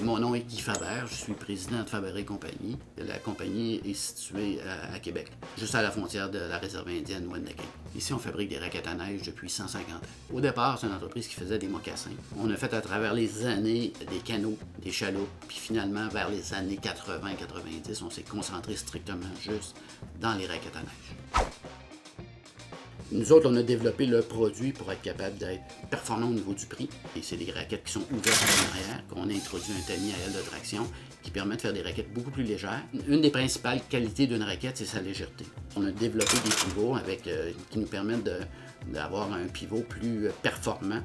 Mon nom est Guy Faber, je suis président de Faber et compagnie. La compagnie est située à Québec, juste à la frontière de la réserve indienne Wendaking. Ici, on fabrique des raquettes à neige depuis 150 ans. Au départ, c'est une entreprise qui faisait des mocassins. On a fait à travers les années des canots, des chaloupes, puis finalement, vers les années 80-90, on s'est concentré strictement juste dans les raquettes à neige. Nous autres, on a développé le produit pour être capable d'être performant au niveau du prix. Et c'est des raquettes qui sont ouvertes en arrière, qu'on a introduit un tamis à aile de traction qui permet de faire des raquettes beaucoup plus légères. Une des principales qualités d'une raquette, c'est sa légèreté. On a développé des pivots qui nous permettent d'avoir un pivot plus performant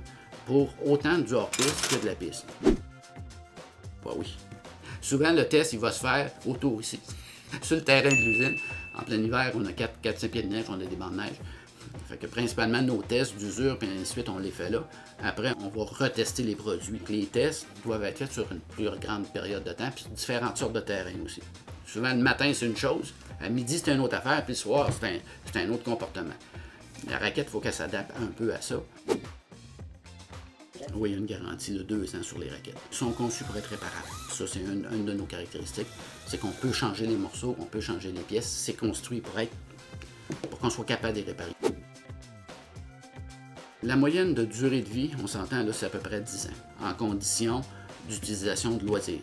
pour autant du hors-piste que de la piste. Bah oui. Souvent, le test, il va se faire autour ici, sur le terrain de l'usine. En plein hiver, on a 4-5 pieds de neige, on a des bancs de neige. Fait que principalement nos tests d'usure, puis ensuite on les fait là. Après, on va retester les produits. Les tests doivent être faits sur une plus grande période de temps, puis différentes sortes de terrains aussi. Souvent, le matin, c'est une chose, à midi, c'est une autre affaire, puis le soir, c'est un autre comportement. La raquette, il faut qu'elle s'adapte un peu à ça. Oui, il y a une garantie de 2 ans sur les raquettes. Ils sont conçus pour être réparables. Ça, c'est une de nos caractéristiques. C'est qu'on peut changer les morceaux, on peut changer les pièces. C'est construit pour qu'on soit capable de les réparer. La moyenne de durée de vie, on s'entend là, c'est à peu près 10 ans, en condition d'utilisation de loisirs.